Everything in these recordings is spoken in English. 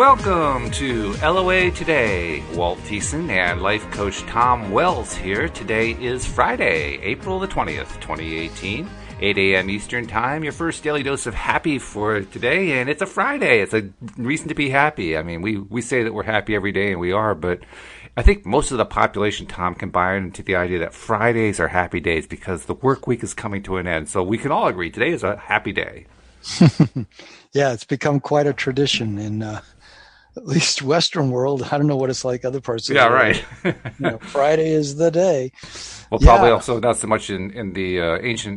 Welcome to LOA Today. Walt and life coach Tom Wells here. Today is Friday, April the 20th, 2018, 8 a.m. Eastern Time. Your first daily dose of happy for today, and it's a Friday. It's a reason to be happy. I mean, we say that we're happy every day, and we are, but I think most of the population, Tom, can buy into the idea that Fridays are happy days because the work week is coming to an end. So we can all agree today is a happy day. Yeah, it's become quite a tradition in at least Western world. I don't know what it's like other parts of the world. Yeah, right. Friday is the day. Well, probably also not so much in the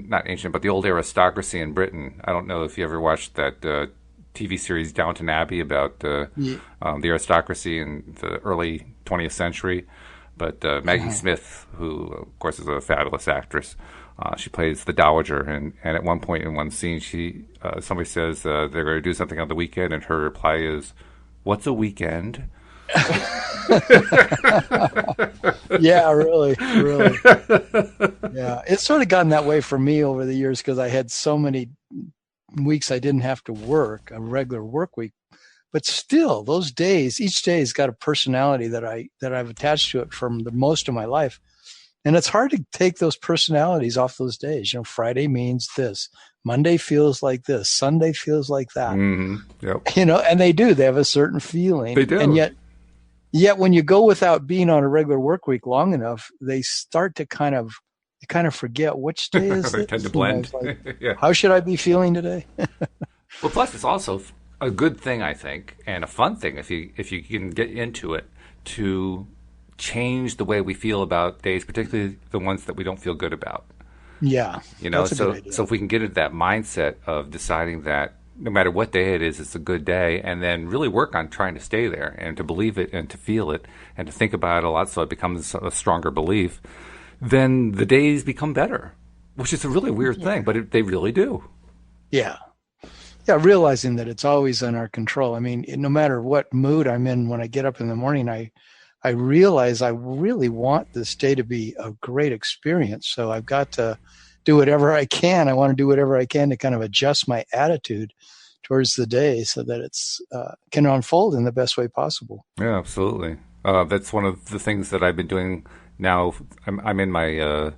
not ancient, but the old aristocracy in Britain. I don't know if you ever watched that TV series Downton Abbey about the aristocracy in the early 20th century. But Maggie Smith, who, of course, is a fabulous actress, she plays the dowager, and at one point in one scene, somebody says they're going to do something on the weekend, and her reply is, "What's a weekend?" Yeah, really. Yeah, it's sort of gotten that way for me over the years because I had so many weeks I didn't have to work, a regular work week. But still, those days, each day has got a personality that I've attached to it from the most of my life. And it's hard to take those personalities off those days. You know, Friday means this. Monday feels like this. Sunday feels like that. Mm-hmm. Yep. You know, and they do. They have a certain feeling. They do. And yet when you go without being on a regular work week long enough, they start to kind of forget which day is They it. tend to blend. Like, Yeah. How should I be feeling today? Well, plus it's also a good thing, I think, and a fun thing if you can get into it to change the way we feel about days, particularly the ones that we don't feel good about. Yeah. You know, that's a good idea. so if we can get into that mindset of deciding that no matter what day it is, it's a good day, and then really work on trying to stay there and to believe it and to feel it and to think about it a lot so it becomes a stronger belief, then the days become better, which is a really weird thing, but they really do. Yeah. Yeah, realizing that it's always in our control. I mean, no matter what mood I'm in when I get up in the morning, I realize I really want this day to be a great experience. So I've got to do whatever I can. I want to do whatever I can to kind of adjust my attitude towards the day so that it's can unfold in the best way possible. Yeah, absolutely. That's one of the things that I've been doing now. I'm in my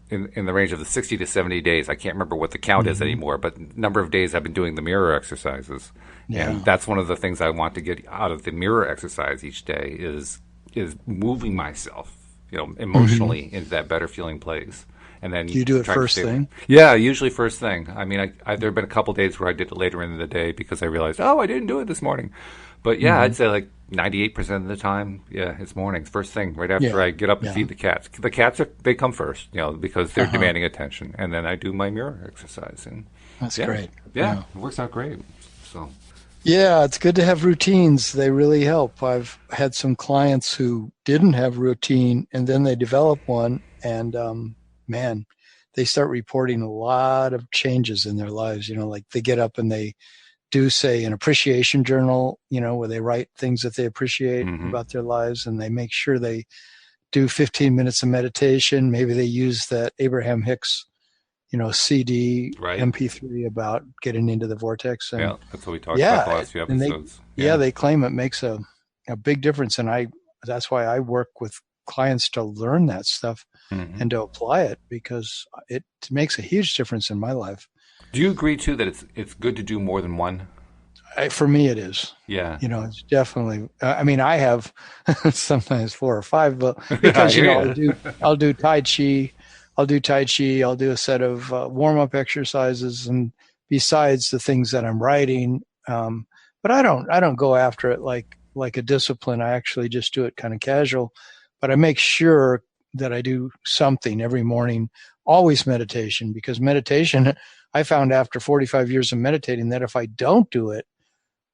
in the range of the 60 to 70 days. I can't remember what the count is anymore, but number of days I've been doing the mirror exercises. Yeah. And that's one of the things I want to get out of the mirror exercise each day is moving myself, you know, emotionally into that better feeling place. And then you do it first thing? Yeah, usually first thing. I mean, there have been a couple days where I did it later in the day because I realized, I didn't do it this morning. But yeah, I'd say like 98% of the time, it's mornings, first thing, right after I get up and feed the cats. The cats they come first, you know, because they're demanding attention, and then I do my mirror exercise. And that's great. Yeah, it works out great. So. Yeah, it's good to have routines. They really help. I've had some clients who didn't have routine, and then they develop one, and man, they start reporting a lot of changes in their lives. You know, like they get up and they do, say, an appreciation journal, you know, where they write things that they appreciate about their lives, and they make sure they do 15 minutes of meditation. Maybe they use that Abraham-Hicks, you know, CD, MP3 about getting into the vortex. And, yeah, that's what we talked about the last few episodes. They claim it makes a big difference, and that's why I work with clients to learn that stuff and to apply it, because it makes a huge difference in my life. Do you agree too that it's good to do more than one? For me, it is. Yeah. You know, it's definitely. I mean, I have sometimes 4 or 5, but because I'll do Tai Chi. I'll do a set of warm up exercises, and besides the things that I'm writing. But I don't go after it like a discipline. I actually just do it kind of casual. But I make sure that I do something every morning, always meditation, because meditation, I found after 45 years of meditating that if I don't do it,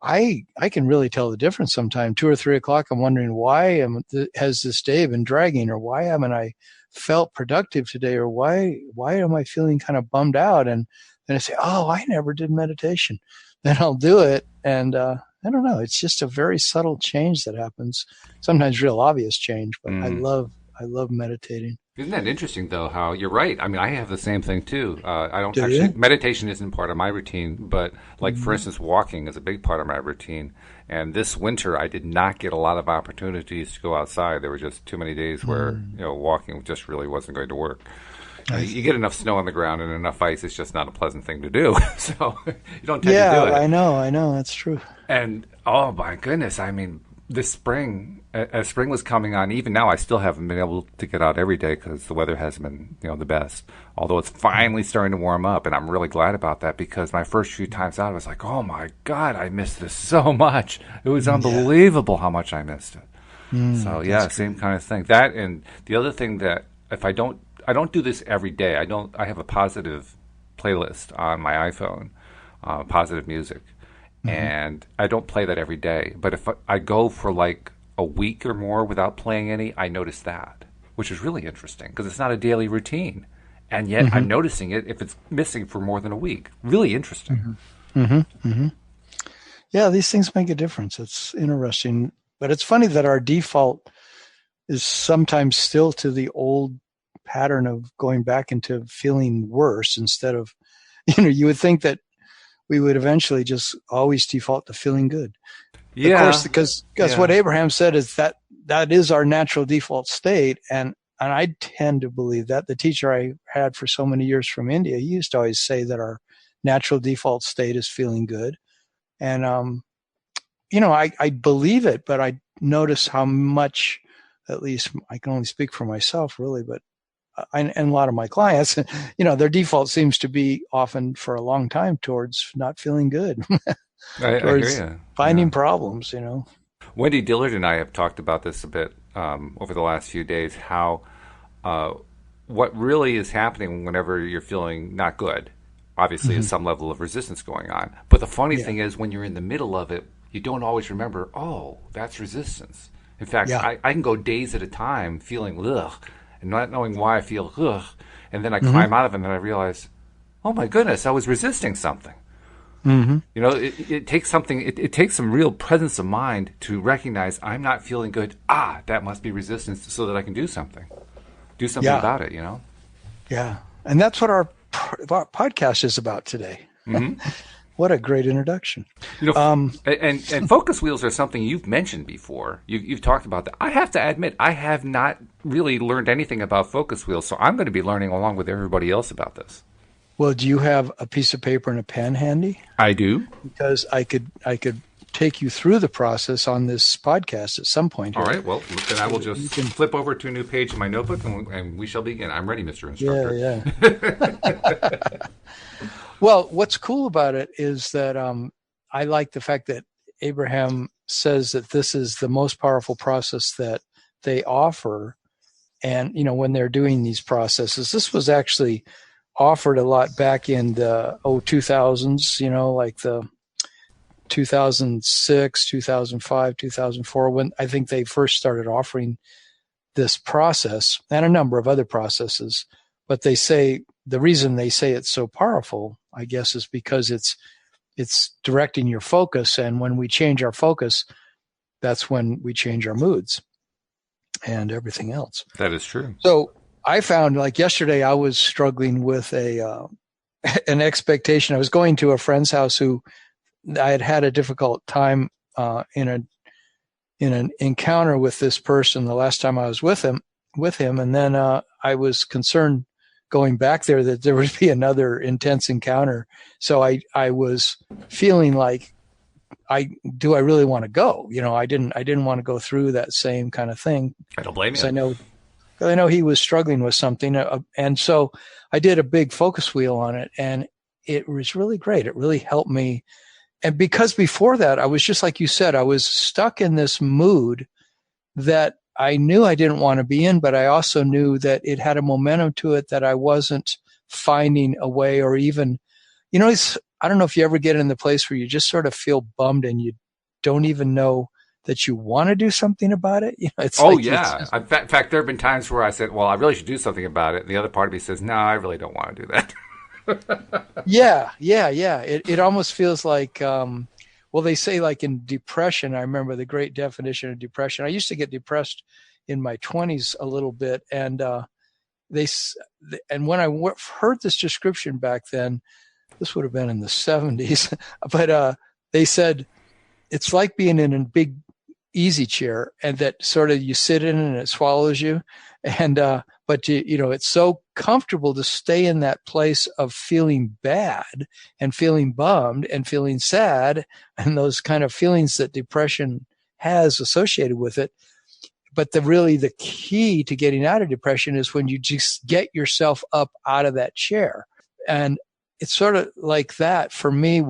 I can really tell the difference sometimes. 2 or 3 o'clock, I'm wondering why has this day been dragging, or why haven't I felt productive today, or why am I feeling kind of bummed out? And then I say, I never did meditation. Then I'll do it, and I don't know. It's just a very subtle change that happens. Sometimes real obvious change, but I love meditating. Isn't that interesting, though, how you're right? I mean, I have the same thing, too. I don't Do actually, you? meditation isn't part of my routine, but like, for Mm-hmm. instance, walking is a big part of my routine. And this winter, I did not get a lot of opportunities to go outside. There were just too many days where, walking just really wasn't going to work. You get enough snow on the ground and enough ice, it's just not a pleasant thing to do. So you don't tend to do Yeah, it. I know, that's true. And oh my goodness, I mean, this spring, as spring was coming on, even now I still haven't been able to get out every day because the weather hasn't been, the best. Although it's finally starting to warm up, and I'm really glad about that because my first few times out, I was like, oh my God, I missed this so much. It was unbelievable how much I missed it. So yeah, same kind of thing. That and the other thing that if I don't do this every day. I have a positive playlist on my iPhone, positive music. And I don't play that every day. But if I go for like a week or more without playing any, I notice that, which is really interesting because it's not a daily routine. And yet I'm noticing it if it's missing for more than a week. Really interesting. Yeah, these things make a difference. It's interesting. But it's funny that our default is sometimes still to the old pattern of going back into feeling worse instead of, you would think that we would eventually just always default to feeling good. Yeah. Of course, because what Abraham said is that is our natural default state. And I tend to believe that. The teacher I had for so many years from India, he used to always say that our natural default state is feeling good. And, I believe it, but I notice how much, at least I can only speak for myself really, but and a lot of my clients, their default seems to be often for a long time towards not feeling good, I hear towards you. finding problems, Wendy Dillard and I have talked about this a bit over the last few days, how what really is happening whenever you're feeling not good, obviously, is some level of resistance going on. But the funny thing is, when you're in the middle of it, you don't always remember, oh, that's resistance. In fact, I can go days at a time feeling ugh, and not knowing why I feel ugh, and then I climb out of it and then I realize, oh my goodness, I was resisting something. It takes something. It takes some real presence of mind to recognize I'm not feeling good. That must be resistance, so that I can do something about it. Yeah, and that's what our podcast is about today. What a great introduction. And focus wheels are something you've mentioned before. You've talked about that. I have to admit, I have not really learned anything about focus wheels, so I'm going to be learning along with everybody else about this. Well, do you have a piece of paper and a pen handy? I do. Because I could take you through the process on this podcast at some point. All right. Well, then I will just flip over to a new page in my notebook, and we shall begin. I'm ready, Mr. Instructor. Yeah. Well, what's cool about it is that I like the fact that Abraham says that this is the most powerful process that they offer. And, when they're doing these processes, this was actually offered a lot back in the 2000s, like the 2006, 2005, 2004, when I think they first started offering this process and a number of other processes. But they say the reason they say it's so powerful, I guess, is because it's directing your focus. And when we change our focus, that's when we change our moods and everything else. That is true. So I found, like yesterday, I was struggling with an expectation. I was going to a friend's house who I had a difficult time in an encounter with this person the last time I was with him, and then I was concerned going back there that there would be another intense encounter. So I was feeling like, I really want to go? I didn't want to go through that same kind of thing. I don't blame you. I know he was struggling with something, and so I did a big focus wheel on it, and it was really great. It really helped me. And because before that, I was just like you said, I was stuck in this mood that I knew I didn't want to be in, but I also knew that it had a momentum to it that I wasn't finding a way, or even, I don't know if you ever get in the place where you just sort of feel bummed and you don't even know that you want to do something about it. It's yeah. In fact, there have been times where I said, well, I really should do something about it. And the other part of me says, no, I really don't want to do that. Yeah. It almost feels like, they say like in depression, I remember the great definition of depression. I used to get depressed in my 20s a little bit. And and when I heard this description back then, this would have been in the 70s, but they said it's like being in a big easy chair, and that sort of you sit in and it swallows you, and but it's so comfortable to stay in that place of feeling bad and feeling bummed and feeling sad and those kind of feelings that depression has associated with it. But the key to getting out of depression is when you just get yourself up out of that chair. And it's sort of like that for me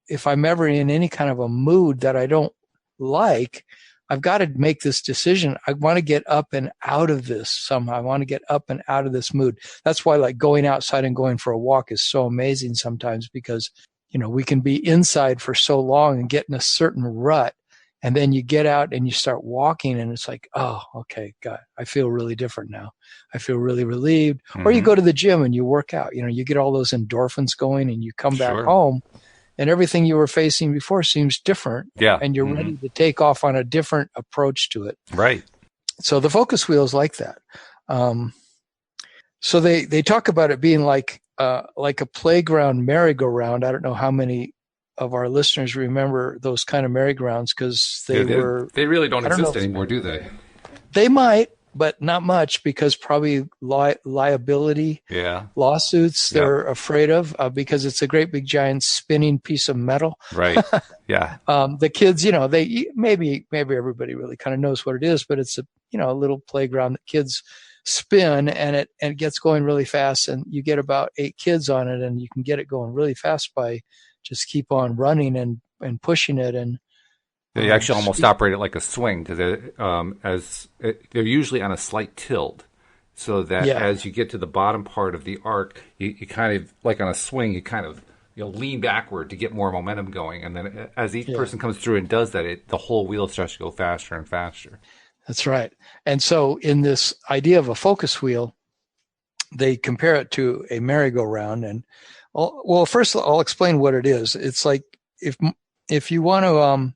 if I'm ever in any kind of a mood that I don't like, I've got to make this decision. I want to get up and out of this somehow. I want to get up and out of this mood. That's why like going outside and going for a walk is so amazing sometimes, because, we can be inside for so long and get in a certain rut. And then you get out and you start walking and it's like, oh, okay, God, I feel really different now. I feel really relieved. Mm-hmm. Or you go to the gym and you work out, you get all those endorphins going and you come back home and everything you were facing before seems different. Yeah. And you're ready to take off on a different approach to it. Right. So the focus wheel is like that. So they talk about it being like a playground merry-go-round. I don't know how many of our listeners remember those kind of merry-go-rounds, because they really don't exist anymore, do they? They might, but not much, because probably liability lawsuits they're afraid of, because it's a great big giant spinning piece of metal. Right. Yeah. The kids, they maybe everybody really kind of knows what it is, but it's a little playground that kids spin, and it gets going really fast, and you get about 8 kids on it, and you can get it going really fast by just keep on running and pushing it. And they actually almost operate it like a swing, because they're usually on a slight tilt, so that as you get to the bottom part of the arc, you kind of, like on a swing, you kind of lean backward to get more momentum going, and then as each person comes through and does that, the whole wheel starts to go faster and faster. That's right. And so in this idea of a focus wheel, they compare it to a merry-go-round. And well, first I'll explain what it is. It's like if you want to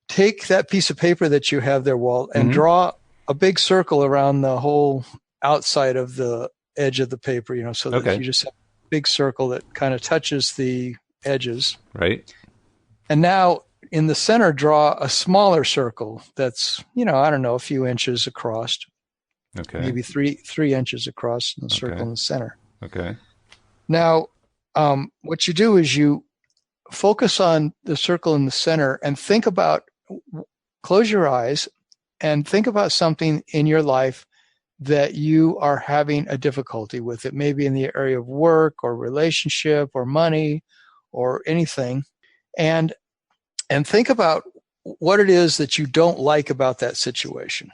take that piece of paper that you have there, Walt, and draw a big circle around the whole outside of the edge of the paper, so that you just have a big circle that kind of touches the edges. Right. And now in the center, draw a smaller circle that's, I don't know, a few inches across. Okay. Maybe 3 inches across in the circle in the center. Okay. Now, what you do is you focus on the circle in the center and close your eyes and think about something in your life that you are having a difficulty with. It may be in the area of work or relationship or money or anything. And think about what it is that you don't like about that situation.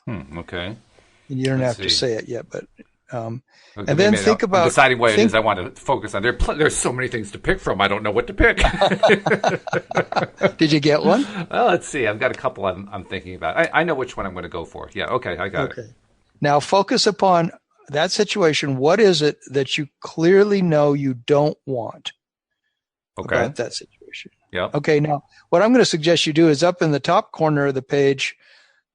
Okay. And you don't have to say it yet, but and then think about deciding what it is I want to focus on. There's so many things to pick from. I don't know what to pick. Did you get one? Well, let's see. I've got a couple I'm thinking about. I know which one I'm going to go for. Yeah. Okay. I got it. Now focus upon that situation. What is it that you clearly know you don't want about that situation? Yeah. Okay. Now what I'm going to suggest you do is up in the top corner of the page,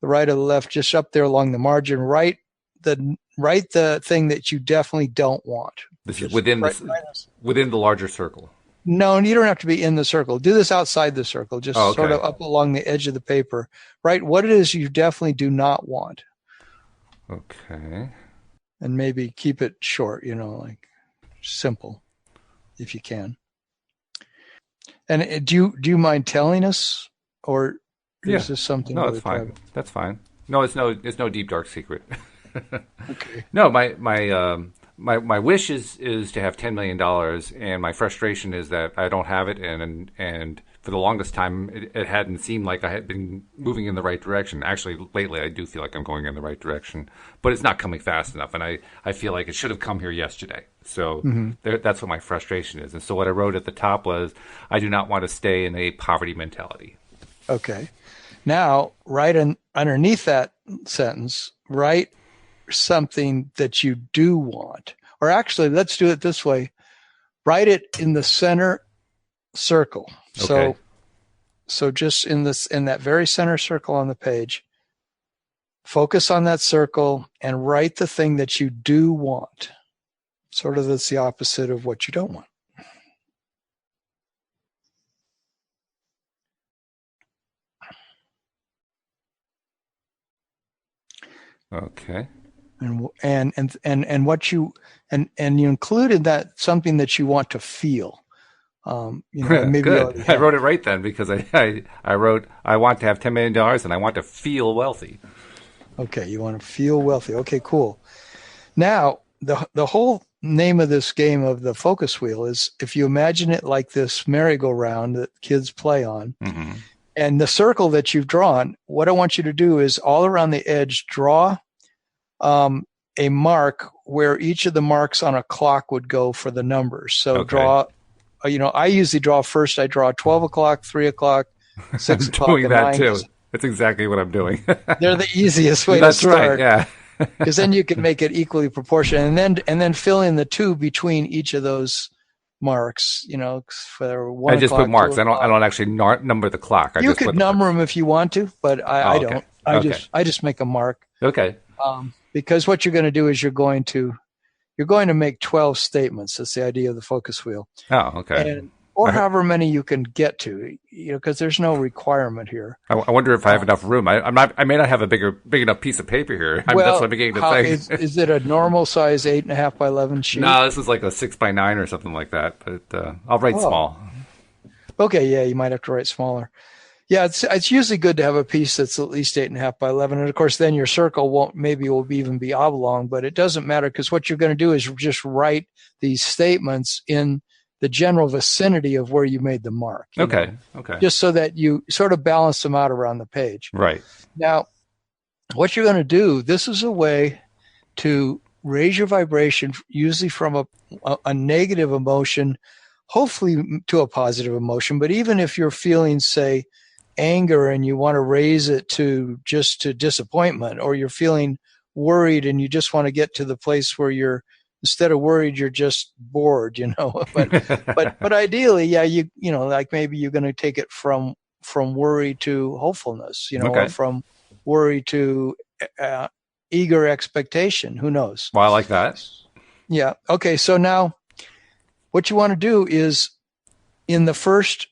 the right or the left, just up there along the margin, write the thing that you definitely don't want. This is within the larger circle. No, and you don't have to be in the circle. Do this outside the circle, just sort of up along the edge of the paper. Write what it is you definitely do not want. Okay. And maybe keep it short, like simple, if you can. And do you mind telling us, or is this something? No, it's fine. Private? That's fine. No, it's no deep dark secret. Okay. No, my wish is to have $10 million, and my frustration is that I don't have it, and for the longest time it hadn't seemed like I had been moving in the right direction. Actually, lately I do feel like I'm going in the right direction, but it's not coming fast enough, and I feel like it should have come here yesterday. So that's what my frustration is. And so what I wrote at the top was, I do not want to stay in a poverty mentality. Okay. Now, underneath that sentence, write something that you do want. Or actually, let's do it this way. Write it in the center circle. So just in that very center circle on the page, focus on that circle and write the thing that you do want. Sort of that's the opposite of what you don't want. Okay. And what you and you included that something that you want to feel. Maybe good. I wrote it right then because I wrote I want to have $10 million and I want to feel wealthy. Okay, you want to feel wealthy. Okay, cool. Now the whole name of this game of the focus wheel is, if you imagine it like this merry-go-round that kids play on, mm-hmm. and the circle that you've drawn, what I want you to do is all around the edge draw a mark where each of the marks on a clock would go for the numbers. So draw, I usually draw first. I draw 12 o'clock, 3 o'clock, 6 o'clock. I'm doing that 9. too. That's exactly what I'm doing. They're the easiest way to start. That's right, yeah. Because then you can make it equally proportionate, and then fill in the 2 between each of those marks. For 1 I just o'clock, put marks. I don't actually number the clock. You could number them if you want to, but I don't. I just make a mark. Okay. Because what you're going to do is you're going to make 12 statements. That's the idea of the focus wheel. Oh, okay. Or however many you can get to, because there's no requirement here. I wonder if I have enough room. I may not have a big enough piece of paper here. That's what I'm beginning to think. Is it a normal size 8.5 by 11 sheet? No, this is like a 6 by 9 or something like that. But I'll write small. Okay, yeah, you might have to write smaller. Yeah, it's usually good to have a piece that's at least 8.5 by 11, and of course, then your circle will even be oblong. But it doesn't matter, because what you're going to do is just write these statements in the general vicinity of where you made the mark. Okay. Just so that you sort of balance them out around the page. Right. Now, what you're going to do, this is a way to raise your vibration, usually from a negative emotion, hopefully to a positive emotion. But even if you're feeling, say, anger and you want to raise it to disappointment, or you're feeling worried and you just want to get to the place where you're, instead of worried, you're just bored, but ideally, yeah, like maybe you're going to take it from worry to hopefulness, or from worry to eager expectation. Who knows? Well, I like that. Yeah. Okay. So now what you want to do is, in the first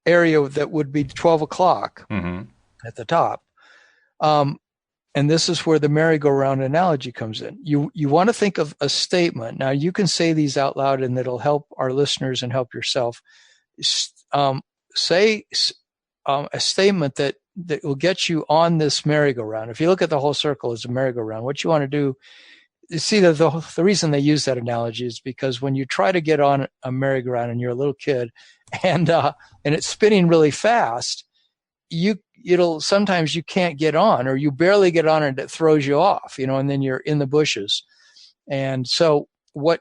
area that would be 12 o'clock mm-hmm. at the top, and this is where the merry-go-round analogy comes in. You want to think of a statement. Now, you can say these out loud, and it'll help our listeners and help yourself. Say a statement that will get you on this merry-go-round. If you look at the whole circle as a merry-go-round, what you want to do is, see that the reason they use that analogy is because when you try to get on a merry-go-round and you're a little kid, and it's spinning really fast, sometimes you can't get on, or you barely get on, and it throws you off, and then you're in the bushes. And so what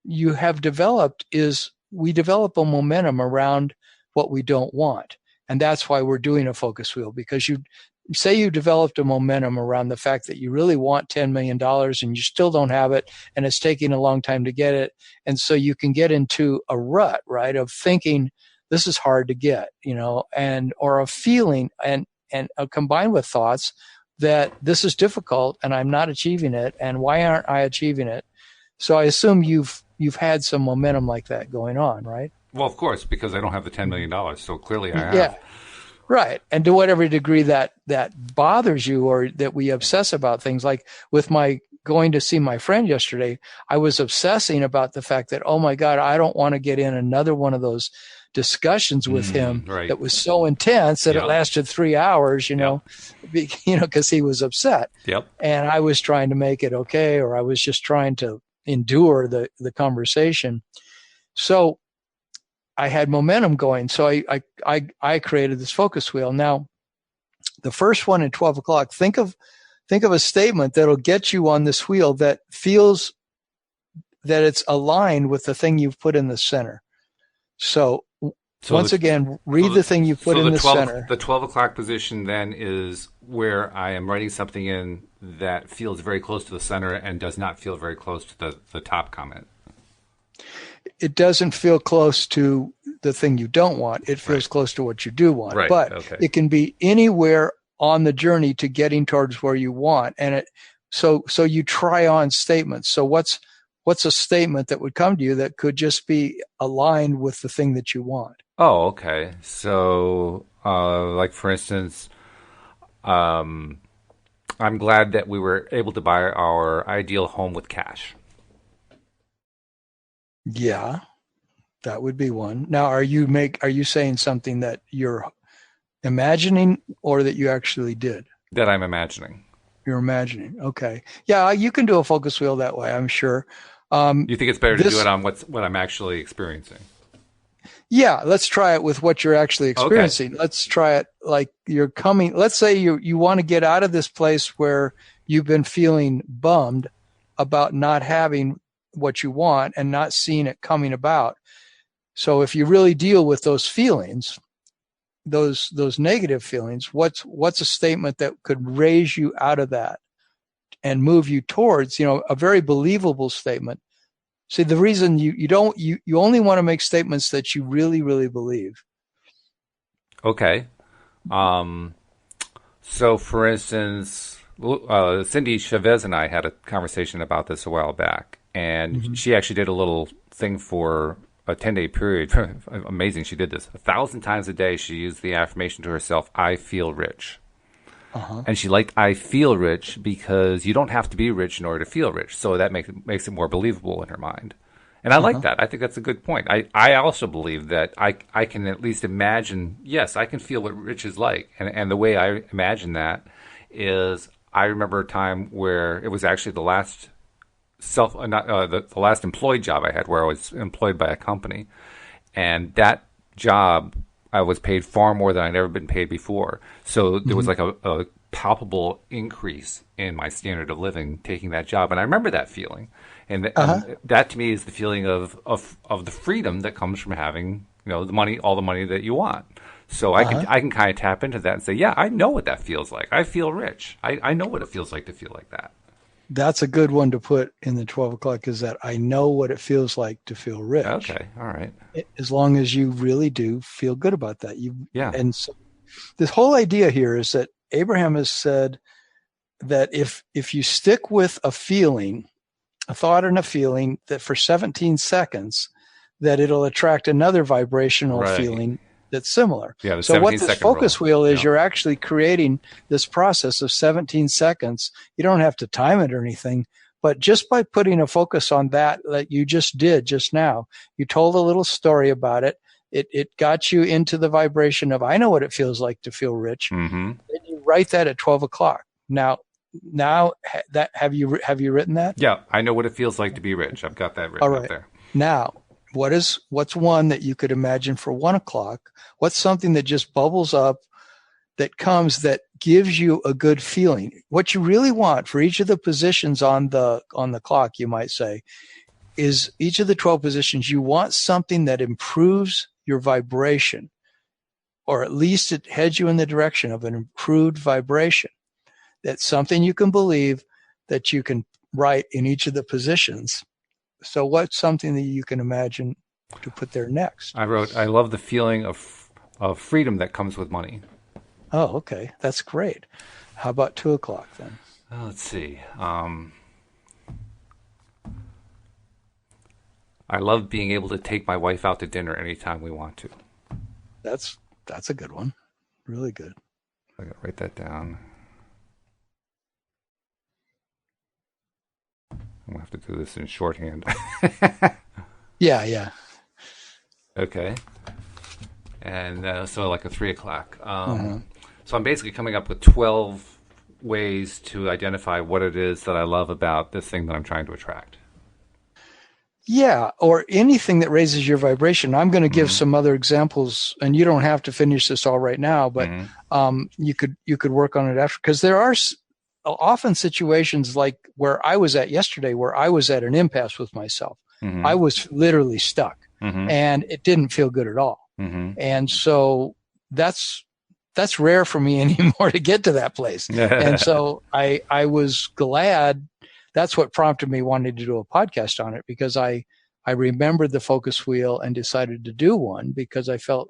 you have developed is, we develop a momentum around what we don't want. And that's why we're doing a focus wheel, because you developed a momentum around the fact that you really want $10 million and you still don't have it, and it's taking a long time to get it. And so you can get into a rut, right, of thinking, this is hard to get, or a feeling and combined with thoughts that this is difficult and I'm not achieving it. And why aren't I achieving it? So I assume you've had some momentum like that going on, right? Well, of course, because I don't have the $10 million. So clearly I have. Yeah. Right. And to whatever degree that bothers you, or that we obsess about things, like with my going to see my friend yesterday, I was obsessing about the fact that, oh my God, I don't want to get in another one of those discussions with him that was so intense that it lasted 3 hours, because he was upset. Yep. And I was trying to make it okay, or I was just trying to endure the conversation. So I had momentum going. So I created this focus wheel. Now, the first one at 12 o'clock, think of a statement that'll get you on this wheel that feels that it's aligned with the thing you've put in the center. So once again, read the thing you put in the center. The 12 o'clock position then is where I am writing something in that feels very close to the center and does not feel very close to the top comment. It doesn't feel close to the thing you don't want. It feels close to what you do want. Right. But it can be anywhere on the journey to getting towards where you want. And so you try on statements. So what's a statement that would come to you that could just be aligned with the thing that you want? Oh, okay. So, like for instance, I'm glad that we were able to buy our ideal home with cash. Yeah, that would be one. Now, are you saying something that you're imagining or that you actually did? That I'm imagining. You're imagining. Okay. Yeah, you can do a focus wheel that way, I'm sure. You think it's better to do it on what I'm actually experiencing? Yeah, let's try it with what you're actually experiencing. Okay. Let's try it like you're coming. Let's say you want to get out of this place where you've been feeling bummed about not having what you want and not seeing it coming about. So if you really deal with those feelings, those negative feelings, what's a statement that could raise you out of that and move you towards, a very believable statement. See, the reason you only want to make statements that you really, really believe. Okay. So, for instance, Cindy Chavez and I had a conversation about this a while back, and she actually did a little thing for a 10-day period. Amazing, she did this. 1,000 times a day, she used the affirmation to herself, I feel rich. And she liked I feel rich because you don't have to be rich in order to feel rich. So that makes it more believable in her mind. And I like that. I think that's a good point. I also believe that I can at least imagine, yes, I can feel what rich is like. And the way I imagine that is I remember a time where it was actually the last the last employed job I had where I was employed by a company. And that job, I was paid far more than I'd ever been paid before. So there was like a palpable increase in my standard of living taking that job. And I remember that feeling. And that to me is the feeling of the freedom that comes from having, the money, all the money that you want. So I can kind of tap into that and say, yeah, I know what that feels like. I feel rich. I know what it feels like to feel like that. That's a good one to put in the 12 o'clock, is that I know what it feels like to feel rich. Okay. All right. As long as you really do feel good about that. Yeah. And so this whole idea here is that Abraham has said that if you stick with a feeling, a thought and a feeling, that for 17 seconds, that it'll attract another vibrational feeling that's similar. Yeah, so what this focus wheel is, you're actually creating this process of 17 seconds. You don't have to time it or anything, but just by putting a focus on that you just did just now, you told a little story about it. It got you into the vibration of, I know what it feels like to feel rich. And you write that at 12 o'clock. Now that have you written that? Yeah, I know what it feels like to be rich. I've got that written up there. Now, what's one that you could imagine for 1 o'clock? What's something that just bubbles up that comes that gives you a good feeling? What you really want for each of the positions on the clock, you might say, is each of the 12 positions, you want something that improves your vibration, or at least it heads you in the direction of an improved vibration. That's something you can believe that you can write in each of the positions. So what's something that you can imagine to put there next? I wrote, I love the feeling of freedom that comes with money. Oh, okay. That's great. How about 2 o'clock then? Let's see. I love being able to take my wife out to dinner anytime we want to. That's a good one. Really good. I gotta write that down. I'm going to have to do this in shorthand. Yeah. Okay. And so like a 3 o'clock. So I'm basically coming up with 12 ways to identify what it is that I love about this thing that I'm trying to attract. Yeah, or anything that raises your vibration. I'm going to give some other examples, and you don't have to finish this all right now, but you could work on it after, because there are often situations like where I was at yesterday, where I was at an impasse with myself. I was literally stuck, and it didn't feel good at all. And so that's rare for me anymore to get to that place. And so I was glad. That's what prompted me wanting to do a podcast on it, because I remembered the focus wheel and decided to do one, because I felt,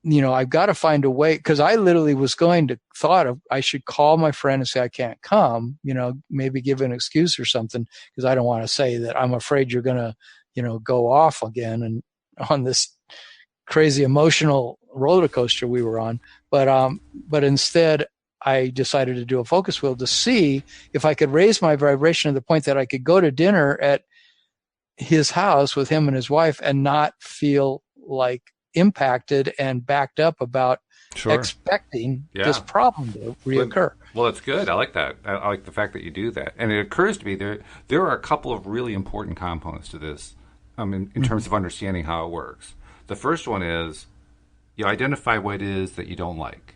I've got to find a way, because I literally was thought of, I should call my friend and say I can't come, maybe give an excuse or something, because I don't want to say that I'm afraid you're going to, go off again and on this crazy emotional roller coaster we were on. But instead, I decided to do a focus wheel to see if I could raise my vibration to the point that I could go to dinner at his house with him and his wife and not feel like impacted and backed up about expecting this problem to reoccur. Well, it's good. I like that. I like the fact that you do that. And it occurs to me there are a couple of really important components to this in terms of understanding how it works. The first one is you identify what it is that you don't like,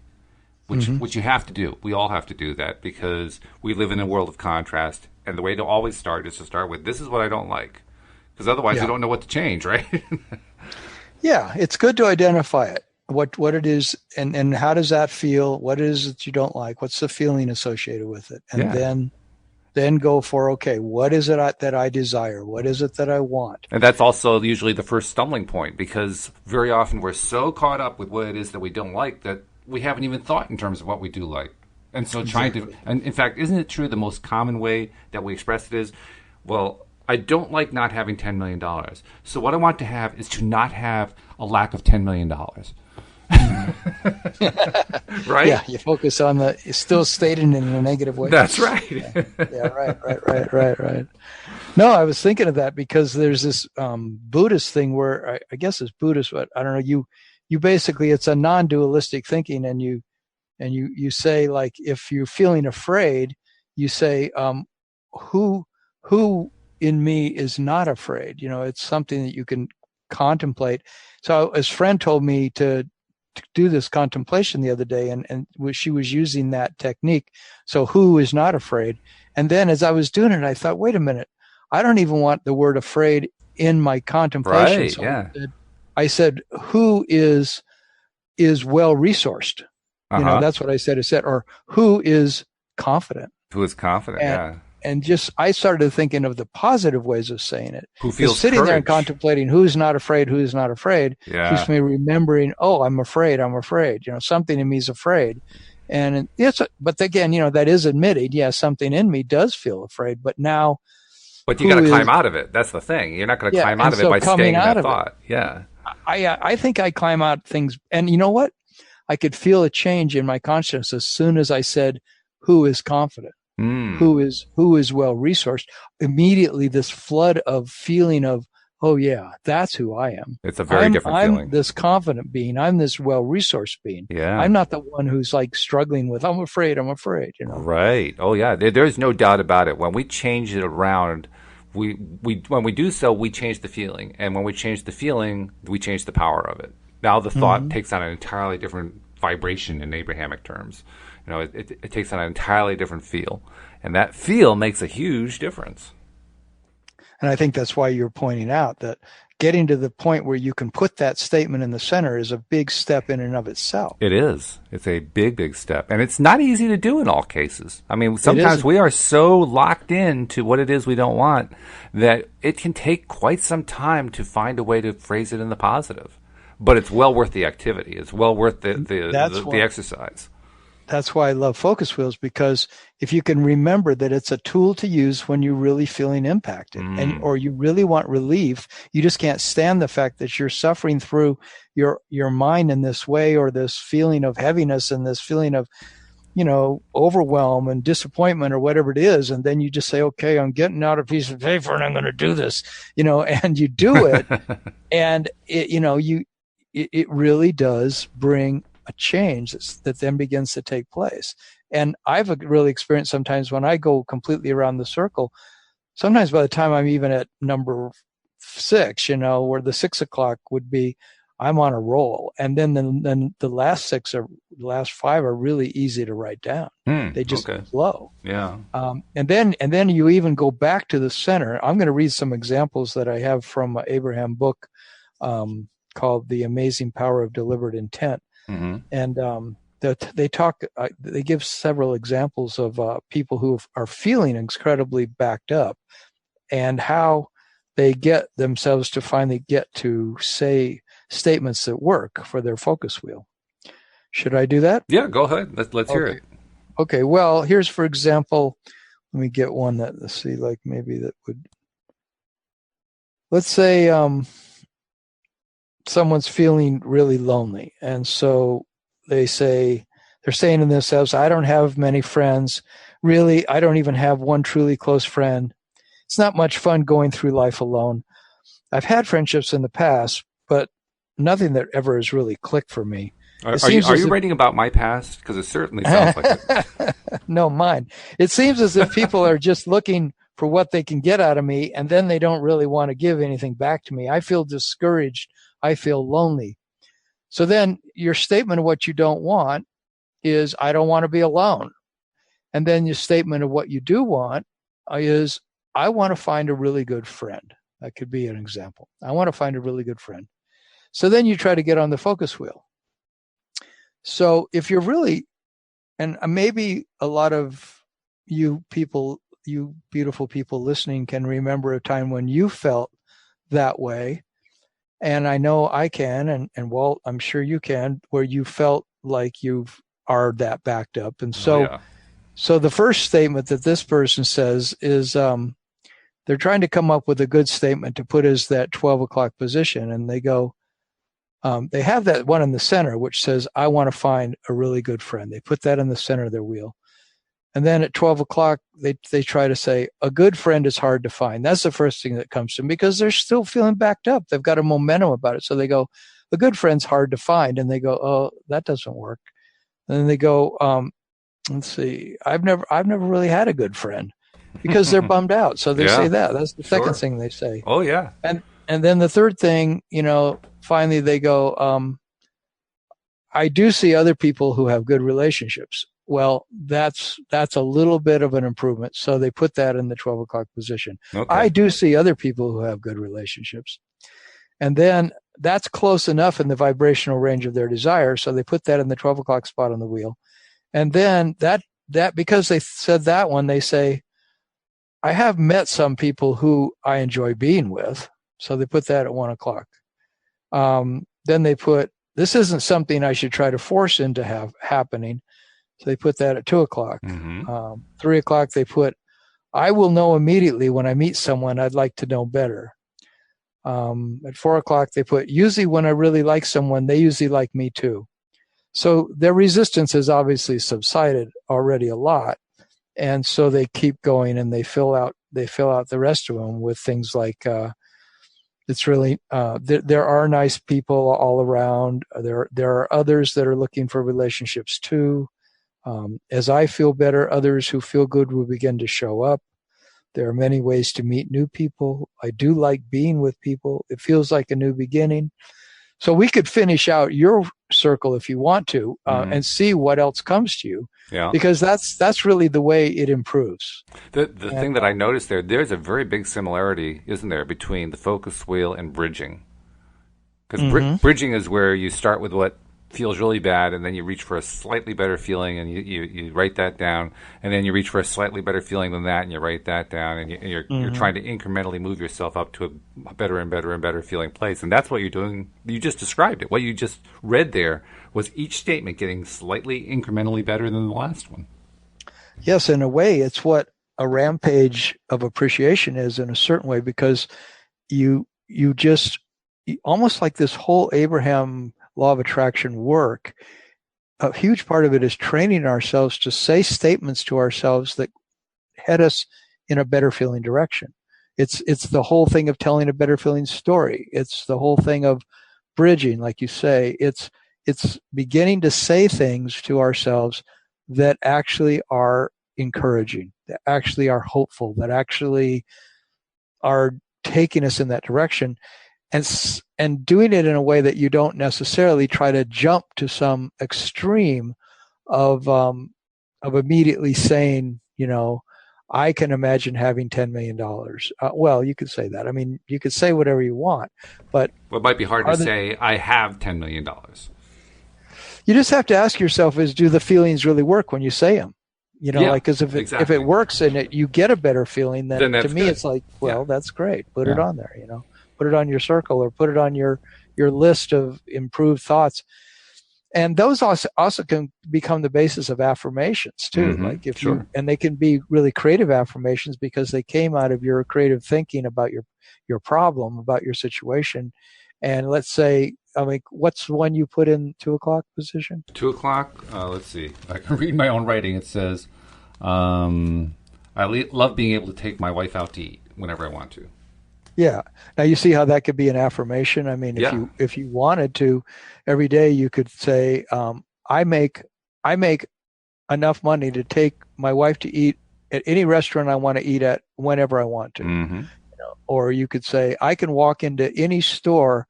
which you have to do. We all have to do that because we live in a world of contrast. And the way to always start is to start with, this is what I don't like. Because otherwise we don't know what to change, right? Yeah, it's good to identify it, what it is, and how does that feel? What is it you don't like? What's the feeling associated with it? And then go for, okay, what is it that I desire? What is it that I want? And that's also usually the first stumbling point, because very often we're so caught up with what it is that we don't like that we haven't even thought in terms of what we do like. And so and in fact, isn't it true the most common way that we express it is, well, I don't like not having $10 million. So what I want to have is to not have a lack of $10 million. Right? Yeah, you focus on it's still stated in a negative way. That's right. Yeah, right. No, I was thinking of that because there's this Buddhist thing where I guess it's Buddhist, but I don't know, you basically, it's a non-dualistic thinking, and you say, like, if you're feeling afraid, you say, who in me is not afraid? It's something that you can contemplate. So his friend told me to do this contemplation the other day, and she was using that technique. So who is not afraid? And then as I was doing it, I thought, wait a minute, I don't even want the word afraid in my contemplation. Right, so yeah. I said, who is well resourced? That's what I said. Or who is confident? Who is confident? Yeah. And I started thinking of the positive ways of saying it. Who feels sitting courage. there and contemplating who's not afraid, keeps me remembering, I'm afraid. Something in me is afraid. And but again, that is admitting, something in me does feel afraid, but now. But you got to climb out of it. That's the thing. You're not going to climb out of it by staying in that thought. Yeah. I think I climb out things, and you know what? I could feel a change in my consciousness as soon as I said, who is confident? Who is well resourced? Immediately, this flood of feeling of, oh yeah, that's who I am. It's a very different feeling. I'm this confident being. I'm this well resourced being. Yeah. I'm not the one who's like struggling with, I'm afraid. Right. Oh yeah. There's no doubt about it. When we change it around, when we do so, we change the feeling, and when we change the feeling, we change the power of it. Now the thought takes on an entirely different vibration in Abrahamic terms. It takes on an entirely different feel, and that feel makes a huge difference. And I think that's why you're pointing out that getting to the point where you can put that statement in the center is a big step in and of itself. It is. It's a big, big step. And it's not easy to do in all cases. I mean, sometimes we are so locked into what it is we don't want that it can take quite some time to find a way to phrase it in the positive. But it's well worth the activity. It's well worth the exercise. That's why I love focus wheels, because if you can remember that it's a tool to use when you're really feeling impacted or you really want relief, you just can't stand the fact that you're suffering through your mind in this way, or this feeling of heaviness and this feeling of, overwhelm and disappointment or whatever it is. And then you just say, okay, I'm getting out a piece of paper and I'm going to do this, and you do it. And it really does bring a change that then begins to take place. And I've really experienced sometimes when I go completely around the circle, sometimes by the time I'm even at number 6, where the 6 o'clock would be, I'm on a roll. And then the last 5 are really easy to write down. They just flow. Yeah. And then you even go back to the center. I'm going to read some examples that I have from an Abraham book called The Amazing Power of Deliberate Intent. And they give several examples of people who are feeling incredibly backed up, and how they get themselves to finally get to say statements that work for their focus wheel. Should I do that? Yeah, go ahead. Let's hear it. Okay. Well, here's, for example, let me get one that, let's see, like maybe that would, let's say someone's feeling really lonely. And so they're saying to themselves, I don't have many friends. Really, I don't even have one truly close friend. It's not much fun going through life alone. I've had friendships in the past, but nothing that ever has really clicked for me. Are you writing about my past? Because it certainly sounds like it. No, mine. It seems as if people are just looking for what they can get out of me, and then they don't really want to give anything back to me. I feel discouraged. I feel lonely. So then your statement of what you don't want is, I don't want to be alone. And then your statement of what you do want is, I want to find a really good friend. That could be an example. I want to find a really good friend. So then you try to get on the focus wheel. So if you're really, and maybe a lot of you people, you beautiful people listening can remember a time when you felt that way. And I know I can, and Walt, I'm sure you can, where you felt like you are that backed up. And so, So the first statement that this person says is, they're trying to come up with a good statement to put as that 12 o'clock position. And they go, they have that one in the center, which says, I want to find a really good friend. They put that in the center of their wheel. And then at 12 o'clock, they try to say, a good friend is hard to find. That's the first thing that comes to them, because they're still feeling backed up. They've got a momentum about it. So they go, a good friend's hard to find. And they go, oh, that doesn't work. And then they go, let's see, I've never really had a good friend, because they're bummed out. So they say that. That's the second thing they say. Oh, yeah. And then the third thing, finally they go, I do see other people who have good relationships. Well, that's a little bit of an improvement. So they put that in the 12 o'clock position. Okay. I do see other people who have good relationships. And then that's close enough in the vibrational range of their desire. So they put that in the 12 o'clock spot on the wheel. And then that because they said that one, they say, I have met some people who I enjoy being with. So they put that at 1 o'clock. Then they put, this isn't something I should try to force into happening. So they put that at 2 o'clock. 3 o'clock, they put, I will know immediately when I meet someone I'd like to know better. At 4 o'clock, they put, usually when I really like someone, they usually like me too. So their resistance has obviously subsided already a lot. And so they keep going, and they fill out the rest of them with things like, it's really, there are nice people all around. There are others that are looking for relationships too. As I feel better, others who feel good will begin to show up. There are many ways to meet new people. I do like being with people. It feels like a new beginning. So we could finish out your circle if you want to, and see what else comes to you. Yeah. Because that's really the way it improves. The thing that I noticed there's a very big similarity, isn't there, between the focus wheel and bridging? Because bridging is where you start with what feels really bad, and then you reach for a slightly better feeling, and you write that down, and then you reach for a slightly better feeling than that, and you write that down, and you're trying to incrementally move yourself up to a better and better and better feeling place. And that's what you're doing. You just described it. What you just read there was each statement getting slightly incrementally better than the last one. Yes, in a way, it's what a rampage of appreciation is in a certain way, because you just almost like this whole Abraham law of attraction work, a huge part of it is training ourselves to say statements to ourselves that head us in a better feeling direction. It's the whole thing of telling a better feeling story. It's the whole thing of bridging, like you say. It's beginning to say things to ourselves that actually are encouraging, that actually are hopeful, that actually are taking us in that direction. And doing it in a way that you don't necessarily try to jump to some extreme of immediately saying, I can imagine having $10 million. Well, you could say that. I mean, you could say whatever you want, but it might be hard to say, I have $10 million. You just have to ask yourself, do the feelings really work when you say them? Because if it works and you get a better feeling, then to me, good. It's like, well, that's great. Put it on there, Put it on your circle, or put it on your your list of improved thoughts. And those also can become the basis of affirmations too. Like if sure. and they can be really creative affirmations because they came out of your creative thinking about your problem, about your situation. And let's say, I mean, what's the one you put in 2:00 position? 2:00. Let's see. I can read my own writing. It says, love being able to take my wife out to eat whenever I want to. Yeah. Now you see how that could be an affirmation. I mean, if you wanted to, every day you could say, I make enough money to take my wife to eat at any restaurant I want to eat at whenever I want to. Mm-hmm. Or you could say, I can walk into any store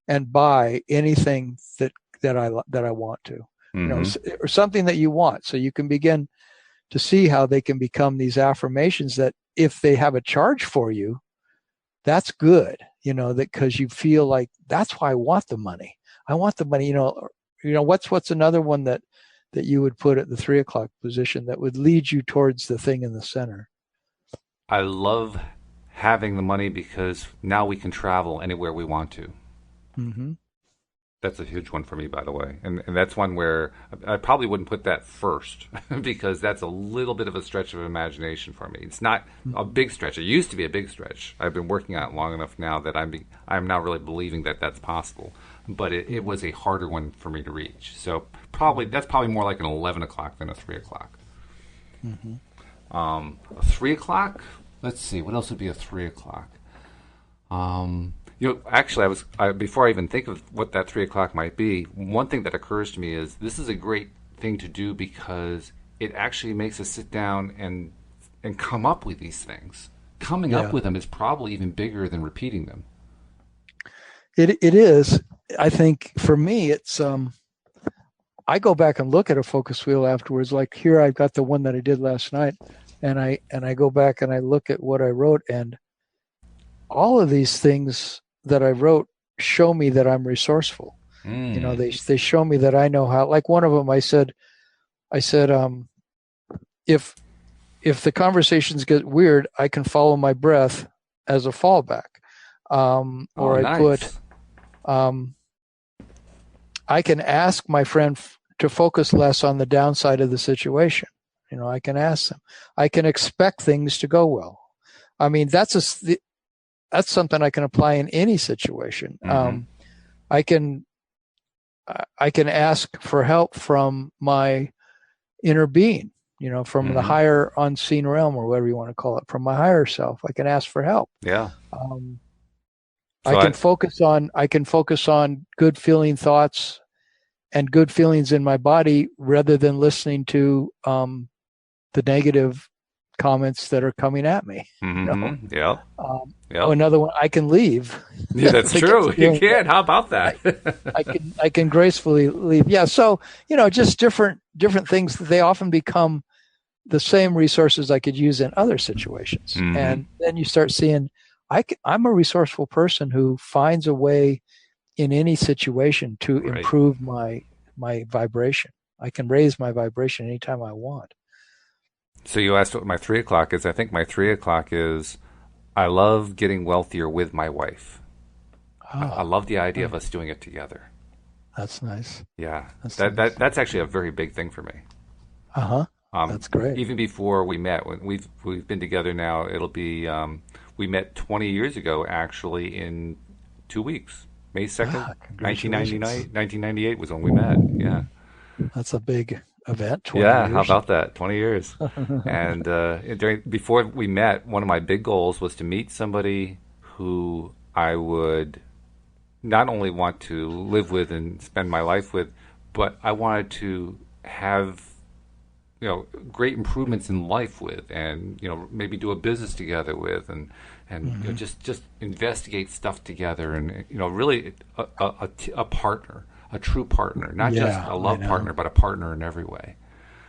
and buy anything that I want to. Mm-hmm. Or something that you want. So you can begin to see how they can become these affirmations that if they have a charge for you, that's good, that because you feel like that's why I want the money. I want the money, what's another one that you would put at the 3:00 position that would lead you towards the thing in the center? I love having the money because now we can travel anywhere we want to. Mm-hmm. That's a huge one for me, by the way. And that's one where I probably wouldn't put that first because that's a little bit of a stretch of imagination for me. It's not a big stretch. It used to be a big stretch. I've been working on it long enough now that I'm now really believing that that's possible. But it was a harder one for me to reach. So that's probably more like an 11:00 than a 3:00. Mm-hmm. A 3:00? Let's see. What else would be a 3:00? Actually, before I even think of what that 3:00 might be, one thing that occurs to me is this is a great thing to do because it actually makes us sit down and come up with these things. Coming up with them is probably even bigger than repeating them. It is. I think for me, it's I go back and look at a focus wheel afterwards. Like here, I've got the one that I did last night, and I go back and I look at what I wrote, and all of these things that I wrote show me that I'm resourceful. They show me that I know how. Like one of them, I said, if the conversations get weird, I can follow my breath as a fallback. Or I put, I can ask my friend to focus less on the downside of the situation. I can ask them. I can expect things to go well. I mean, that's something I can apply in any situation. Mm-hmm. I can ask for help from my inner being, from the higher unseen realm or whatever you want to call it, from my higher self. I can ask for help. Yeah. I can focus on good feeling thoughts and good feelings in my body rather than listening to the negative comments that are coming at me. Mm-hmm. Yeah. Another one, I can leave. Yeah, that's true. You can. How about that? I can gracefully leave. Yeah. So, just different things. They often become the same resources I could use in other situations. Mm-hmm. And then you start seeing, I'm a resourceful person who finds a way in any situation to improve my vibration. I can raise my vibration anytime I want. So you asked what my 3:00 is. I think my 3:00 is I love getting wealthier with my wife. I love the idea of us doing it together. That's nice. Yeah. Nice. That's actually a very big thing for me. That's great. Even before we met, when we've been together now, it'll be we met 20 years ago actually in 2 weeks. May 2nd, 1998 was when we met. Yeah. That's a big event. 20 years. How about that? 20 years. And before we met, one of my big goals was to meet somebody who I would not only want to live with and spend my life with, but I wanted to have great improvements in life with, and maybe do a business together with, and just investigate stuff together, and really a partner. A true partner, not just a love partner, but a partner in every way.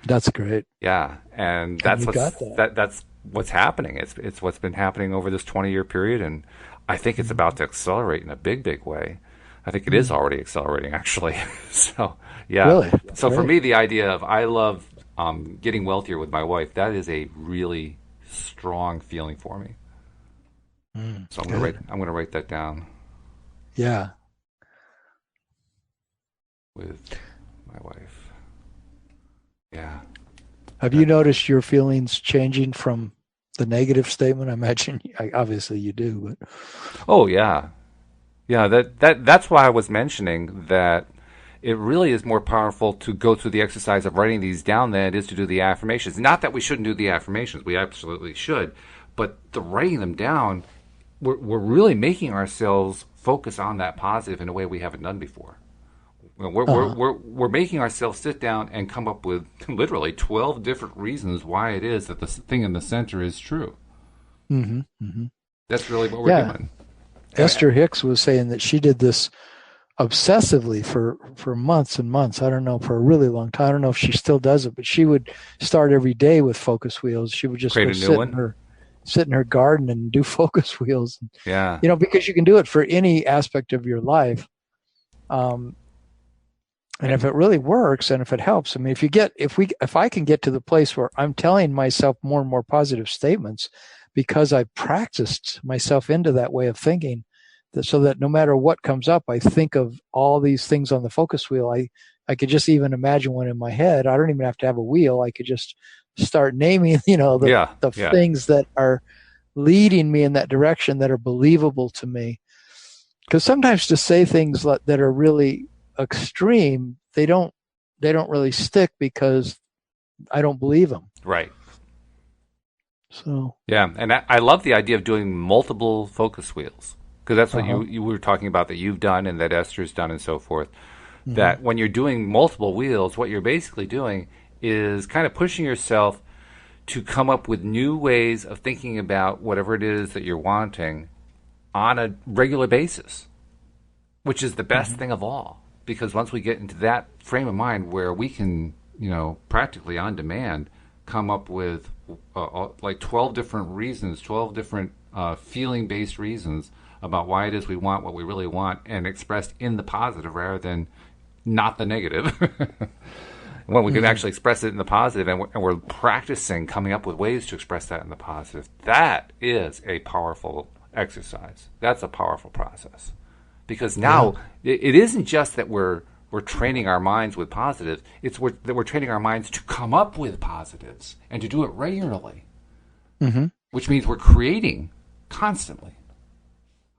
That's great. Yeah, and that's what's happening. It's what's been happening over this 20-year period, and I think it's about to accelerate in a big, big way. I think it is already accelerating, actually. So, yeah. Really? So for me, the idea of I love getting wealthier with my wife, that is a really strong feeling for me. So I'm going to write that down. Yeah. with my wife. Yeah. Have you noticed your feelings changing from the negative statement? I imagine, obviously you do, but. Oh yeah. Yeah, that's why I was mentioning that it really is more powerful to go through the exercise of writing these down than it is to do the affirmations. Not that we shouldn't do the affirmations, we absolutely should, but the writing them down, we're really making ourselves focus on that positive in a way we haven't done before. We're making ourselves sit down and come up with literally 12 different reasons why it is that the thing in the center is true. Mm-hmm, mm-hmm. That's really what we're doing. Esther Hicks was saying that she did this obsessively for months and months. I don't know, for a really long time. I don't know if she still does it, but she would start every day with focus wheels. She would just sit in her garden and do focus wheels. Yeah. Because you can do it for any aspect of your life. And if it really works and if it helps, I mean, if I can get to the place where I'm telling myself more and more positive statements because I practiced myself into that way of thinking, so that no matter what comes up, I think of all these things on the focus wheel. I could just even imagine one in my head. I don't even have to have a wheel. I could just start naming, the things that are leading me in that direction that are believable to me. Because sometimes to say things that are really extreme, they don't really stick because I don't believe them. Right. So yeah, and I love the idea of doing multiple focus wheels, because that's what you were talking about, that you've done and that Esther's done and so forth. Mm-hmm. That when you're doing multiple wheels, what you're basically doing is kind of pushing yourself to come up with new ways of thinking about whatever it is that you're wanting on a regular basis, which is the best thing of all. Because once we get into that frame of mind where we can, practically on demand, come up with like 12 different reasons, 12 different feeling-based reasons about why it is we want what we really want, and expressed in the positive rather than not the negative. When we can actually express it in the positive, and we're practicing coming up with ways to express that in the positive, that is a powerful exercise. That's a powerful process. Because now it isn't just that we're training our minds with positives, it's that we're training our minds to come up with positives and to do it regularly, which means we're creating constantly.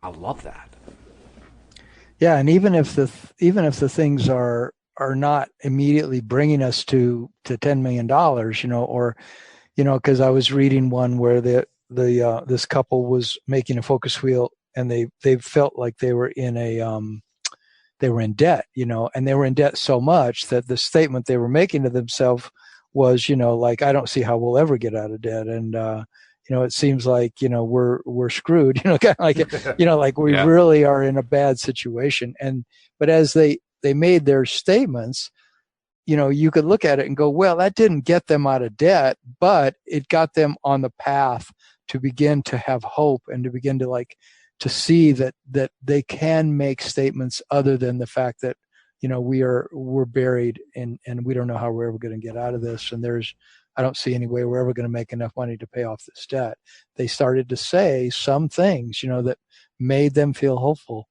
I love that. Yeah, and even if the things are not immediately bringing us to $10 million, because I was reading one where this couple was making a focus wheel, and they felt like they were in debt, and they were in debt so much that the statement they were making to themselves was, like, I don't see how we'll ever get out of debt. And, it seems like, we're screwed, kind of like, like we really are in a bad situation. But as they made their statements, you could look at it and go, well, that didn't get them out of debt, but it got them on the path to begin to have hope and to begin to see that they can make statements other than the fact that, we're buried and we don't know how we're ever going to get out of this. And I don't see any way we're ever going to make enough money to pay off this debt. They started to say some things, that made them feel hopeful.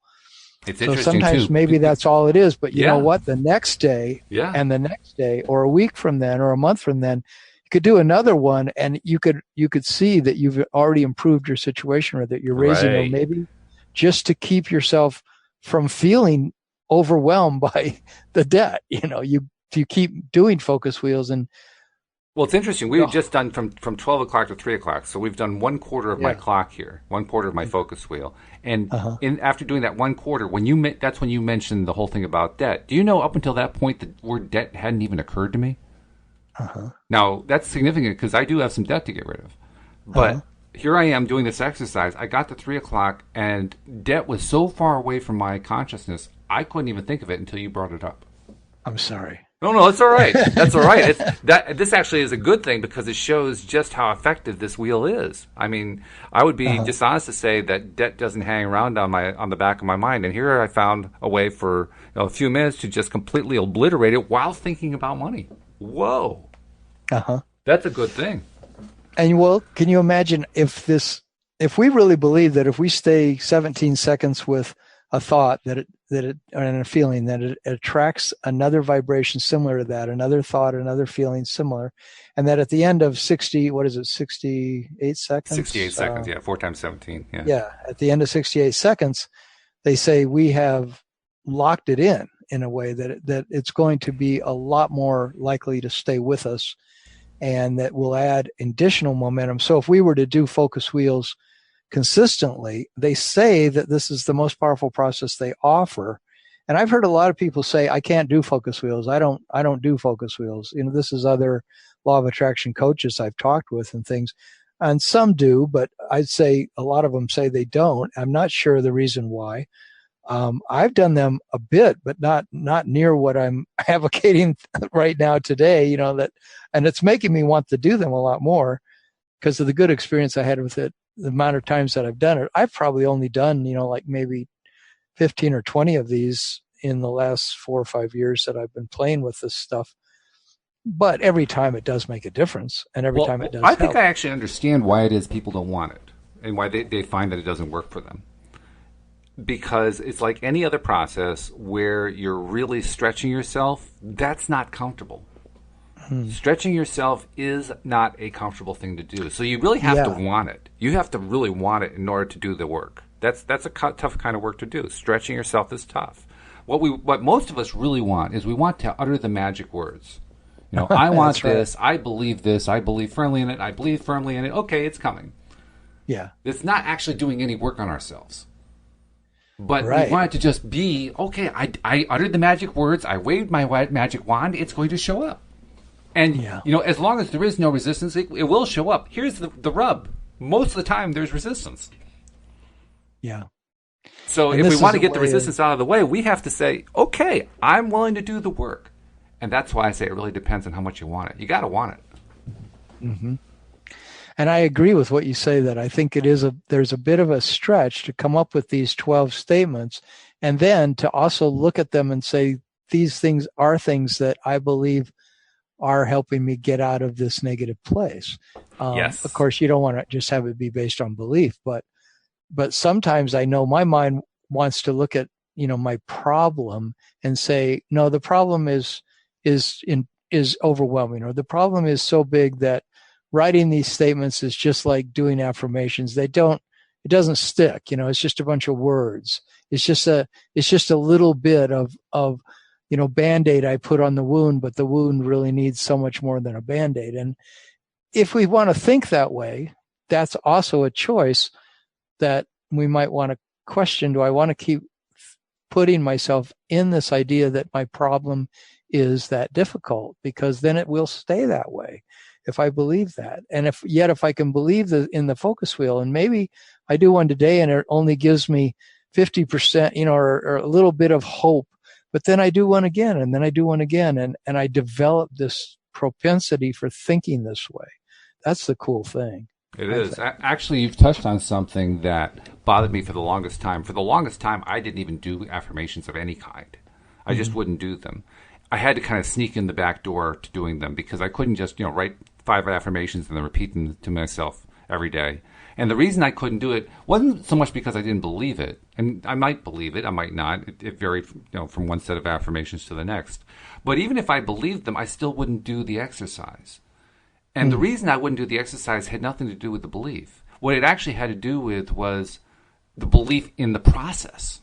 It's so interesting sometimes too. Maybe that's all it is, but you know what? The next day and the next day, or a week from then, or a month from then, you could do another one, and you could see that you've already improved your situation, or that you're raising them, maybe just to keep yourself from feeling overwhelmed by the debt. You keep doing focus wheels. And well, it's interesting. We've just done from 12 o'clock to 3 o'clock. So we've done 1/4 of my clock here, 1/4 of my focus wheel. And after doing that 1/4, that's when you mentioned the whole thing about debt. Do you know up until that point the word debt hadn't even occurred to me? Now, that's significant because I do have some debt to get rid of. But here I am doing this exercise. I got to 3 o'clock, and debt was so far away from my consciousness, I couldn't even think of it until you brought it up. I'm sorry. No, it's all right. That's all right. This actually is a good thing because it shows just how effective this wheel is. I mean, I would be dishonest to say that debt doesn't hang around on the back of my mind. And here I found a way for a few minutes to just completely obliterate it while thinking about money. Whoa. That's a good thing. And can you imagine if we really believe that if we stay 17 seconds with a thought that and a feeling that it attracts another vibration similar to that, another thought, another feeling similar, and that at the end of 68 seconds? 68 seconds, yeah, 4 times 17, yeah. Yeah, at the end of 68 seconds, they say we have locked it in a way that it's going to be a lot more likely to stay with us, and that will add additional momentum. So if we were to do focus wheels consistently, they say that this is the most powerful process they offer. And I've heard a lot of people say, I can't do focus wheels. I don't do focus wheels. This is other law of attraction coaches I've talked with and things. And some do, but I'd say a lot of them say they don't. I'm not sure the reason why. I've done them a bit, but not near what I'm advocating right now today, and it's making me want to do them a lot more because of the good experience I had with it. The amount of times that I've done it, I've probably only done, like maybe 15 or 20 of these in the last 4 or 5 years that I've been playing with this stuff. But every time it does make a difference, and every time it does I think help. I actually understand why it is people don't want it and why they find that it doesn't work for them. Because it's like any other process where you're really stretching yourself, that's not comfortable. Stretching yourself is not a comfortable thing to do. So you really have to want it. You have to really want it in order to do the work. That's a tough kind of work to do. Stretching yourself is tough. What most of us really want is we want to utter the magic words. I want this. Right. I believe this. I believe firmly in it. I believe firmly in it. Okay, it's coming. Yeah. It's not actually doing any work on ourselves. But we want it to just be, okay, I uttered the magic words. I waved my magic wand. It's going to show up. And, as long as there is no resistance, it will show up. Here's the rub. Most of the time, there's resistance. Yeah. So if we want to get the resistance out of the way, we have to say, okay, I'm willing to do the work. And that's why I say it really depends on how much you want it. You got to want it. Mm-hmm. And I agree with what you say, that I think there's a bit of a stretch to come up with these 12 statements and then to also look at them and say, these things are things that I believe are helping me get out of this negative place. Yes. Of course, you don't want to just have it be based on belief, but sometimes I know my mind wants to look at, my problem and say, no, the problem is overwhelming, or the problem is so big that writing these statements is just like doing affirmations. It doesn't stick, it's just a bunch of words. It's just a little bit of Band-Aid I put on the wound, but the wound really needs so much more than a Band-Aid. And if we want to think that way, that's also a choice that we might want to question. Do I want to keep putting myself in this idea that my problem is that difficult? Because then it will stay that way if I believe that. And if I can believe in the focus wheel, and maybe I do one today and it only gives me 50%, or a little bit of hope, but then I do one again, and then I do one again, and I develop this propensity for thinking this way. That's the cool thing. It is. Actually, you've touched on something that bothered me for the longest time. For the longest time, I didn't even do affirmations of any kind. I just wouldn't do them. I had to kind of sneak in the back door to doing them because I couldn't just, write 5 affirmations and then repeat them to myself every day. And the reason I couldn't do it wasn't so much because I didn't believe it. And I might believe it, I might not. It varied, from one set of affirmations to the next. But even if I believed them, I still wouldn't do the exercise. And the reason I wouldn't do the exercise had nothing to do with the belief. What it actually had to do with was the belief in the process.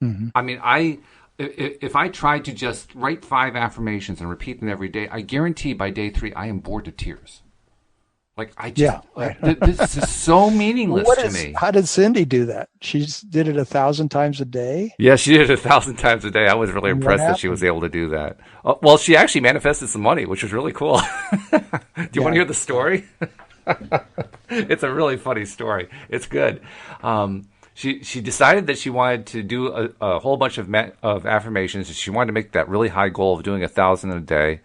Mm-hmm. I mean, if I tried to just write 5 affirmations and repeat them every day, I guarantee by day 3 I am bored to tears. Like this is so meaningless to me. How did Cindy do that? She did it 1,000 times a day? Yeah, she did it 1,000 times a day. I was really impressed that she was able to do that. Well, she actually manifested some money, which was really cool. Do you want to hear the story? It's a really funny story. It's good. She decided that she wanted to do a whole bunch of affirmations. She wanted to make that really high goal of doing 1,000 a day.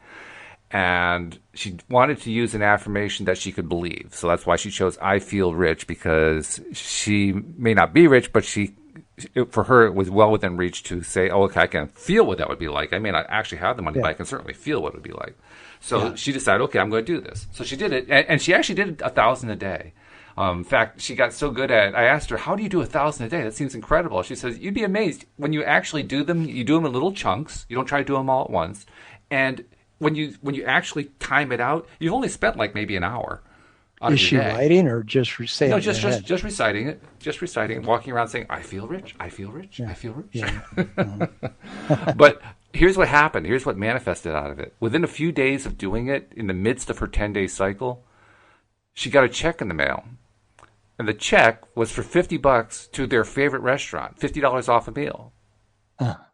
And she wanted to use an affirmation that she could believe. So that's why she chose I feel rich, because she may not be rich, but for her, it was well within reach to say, oh, okay, I can feel what that would be like. I may not actually have the money, but I can certainly feel what it would be like. So she decided, okay, I'm going to do this. So she did it, and she actually did 1,000 a day. In fact, she got so good at it. I asked her, "How do you do 1,000 a day? That seems incredible." She says, "You'd be amazed when you actually do them. You do them in little chunks. You don't try to do them all at once. And when you actually time it out, you've only spent like maybe an hour out Is of she your day." writing or just saying No, it in her head? just reciting it, walking around saying, "I feel rich, I feel rich, I feel rich." Yeah. But here's what happened. Here's what manifested out of it. Within a few days of doing it, in the midst of her 10-day cycle, she got a check in the mail. And the check was for $50 to their favorite restaurant, $50 off a meal.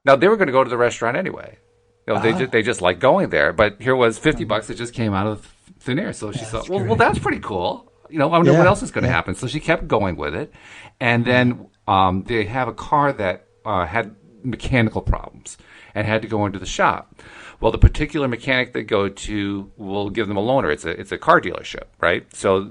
Now, they were going to go to the restaurant anyway. They just like going there. But here was $50 that just came out of thin air. So she thought, well, that's pretty cool. I wonder what else is going to happen. So she kept going with it. And then they have a car that had mechanical problems and had to go into the shop. Well, the particular mechanic they go to will give them a loaner. It's a car dealership, right? So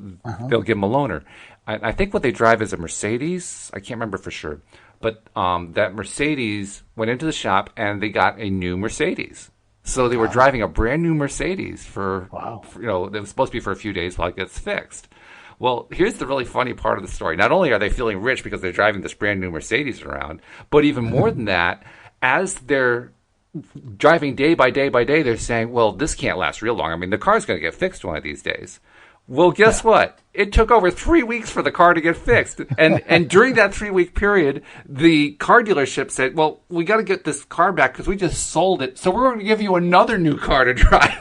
they'll give them a loaner. I think what they drive is a Mercedes. I can't remember for sure. But that Mercedes went into the shop and they got a new Mercedes. So they were driving a brand new Mercedes for it was supposed to be for a few days while it gets fixed. Well, here's the really funny part of the story. Not only are they feeling rich because they're driving this brand new Mercedes around, but even more than that, as they're driving day by day by day, they're saying, well, this can't last real long. I mean, the car's going to get fixed one of these days. Well, guess what? It took over 3 weeks for the car to get fixed. And during that 3-week period, the car dealership said, well, we got to get this car back because we just sold it. So we're going to give you another new car to drive.